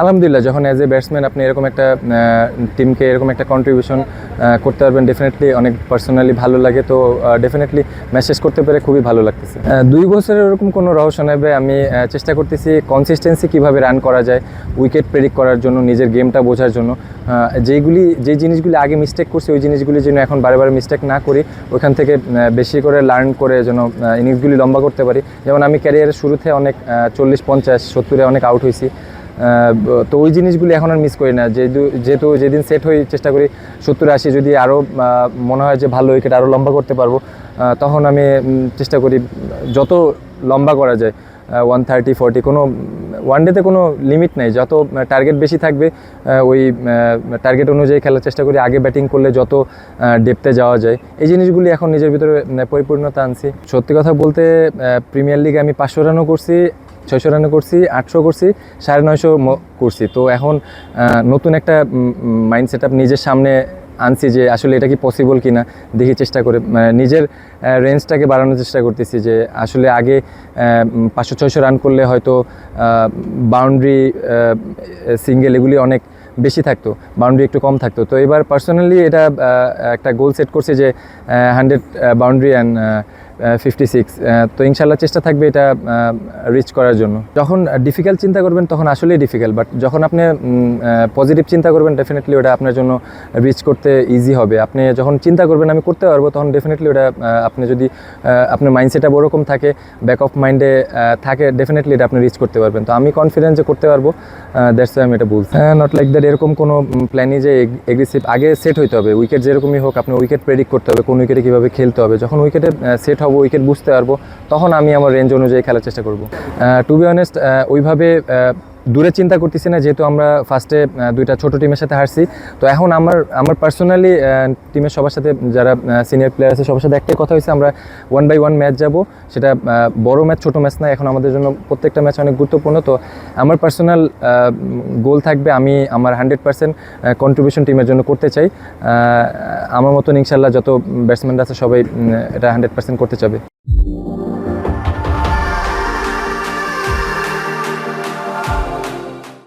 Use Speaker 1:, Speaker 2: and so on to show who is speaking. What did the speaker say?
Speaker 1: আলহামদুলিল্লাহ, যখন as a batsman আপনি এরকম একটা টিমকে এরকম একটা কন্ট্রিবিউশন করতে পারবেন, ডেফিনেটলি অনেক পার্সোনালি ভালো লাগে। তো ডেফিনেটলি ম্যাসেজ করতে পেরে খুবই ভালো লাগতেছে। 2 বছরের এরকম কোনো রহস্য নেবে। আমি চেষ্টা করতেছি কনসিস্টেন্সি কীভাবে রান করা যায়, উইকেট প্রেডিক্ট করার জন্য, নিজের গেমটা বোঝার জন্য। যে জিনিসগুলি আগে মিস্টেক করছি, ওই জিনিসগুলি যেন এখন বারে বারে মিস্টেক না করি, ওইখান থেকে বেশি করে লার্ন করে যেন ইনিংসগুলি লম্বা করতে পারি। যেমন আমি ক্যারিয়ারের শুরুতে অনেক 40, 50, 70-এ অনেক আউট হয়েছি। তো ওই জিনিসগুলি এখন আর মিস করি না। যেহেতু যেদিন সেট হই চেষ্টা করি 70, 80, যদি আরও মনে হয় যে ভালো উইকেট আরও লম্বা করতে পারবো, তখন আমি চেষ্টা করি যত লম্বা করা যায়। 130, 40, কোনো ওয়ানডেতে কোনো লিমিট নেই। যত টার্গেট বেশি থাকবে ওই টার্গেট অনুযায়ী খেলার চেষ্টা করি। আগে ব্যাটিং করলে যত ডেপথে যাওয়া যায়, এই জিনিসগুলি এখন নিজের ভিতরে পরিপূর্ণতা আনছি। সত্যি কথা বলতে প্রিমিয়ার লিগে আমি 500 রানও করছি, 600 রানও করছি, 800 করছি, 950 করছি। তো এখন নতুন একটা মাইন্ড সেট আপ নিজের সামনে আনছি যে আসলে এটা কি পসিবল কি না দেখি, চেষ্টা করে নিজের রেঞ্জটাকে বাড়ানোর চেষ্টা করতেছি। যে আসলে আগে 500-600 রান করলে হয়তো বাউন্ডারি, সিঙ্গেল এগুলি অনেক বেশি থাকতো, বাউন্ডারি একটু কম থাকতো। তো এবার পার্সোনালি এটা একটা গোল সেট করছে যে 100 বাউন্ডারি অ্যান্ড 56। তো ইনশাল্লাহ চেষ্টা থাকবে এটা রিচ করার জন্য। যখন ডিফিকাল্ট চিন্তা করবেন তখন আসলেই ডিফিকাল্ট, বাট যখন আপনি পজিটিভ চিন্তা করবেন ডেফিনেটলি ওটা আপনার জন্য রিচ করতে ইজি হবে। আপনি যখন চিন্তা করবেন আমি করতে পারবো, তখন ডেফিনেটলি ওটা আপনি যদি আপনার মাইন্ডসেট ওরকম থাকে, ব্যাক অফ মাইন্ডে থাকে, ডেফিনেটলি এটা আপনি রিচ করতে পারবেন। তো আমি কনফিডেন্স যে করতে পারবো, দ্যাটস ওয়াই আমি এটা বলছি। নট লাইক দ্যাট এরকম কোনো প্ল্যানই যে এগ্রেসিভ। আগে সেট হইতে হবে, উইকেট যেরকমই হোক আপনি উইকেট প্রেডিক্ট করতে হবে, কোন উইকেটে কীভাবে খেলতে হবে। যখন উইকেটে সেট হবো, উইকেট বুঝতে পারবো, তখন আমি আমার রেঞ্জ অনুযায়ী খেলার চেষ্টা করব। টু বি অনেস্ট ওইভাবে দূরে চিন্তা করতেছি না, যেহেতু আমরা ফার্স্টে 2টা ছোট টিমের সাথে হারছি। তো এখন আমার পার্সোনালি টিমের সবার সাথে, যারা সিনিয়র প্লেয়ার আছে সবার সাথে একটাই কথা হয়েছে, আমরা 1/1 ম্যাচ যাব। সেটা বড় ম্যাচ ছোট ম্যাচ না, এখন আমাদের জন্য প্রত্যেকটা ম্যাচ অনেক গুরুত্বপূর্ণ। তো আমার পার্সোনাল গোল থাকবে আমি আমার 100% কন্ট্রিবিউশন টিমের জন্য করতে চাই। আমার মতন ইনশাল্লাহ যত ব্যাটসম্যানরা আছে সবাই এটা 100% করতে চাবে।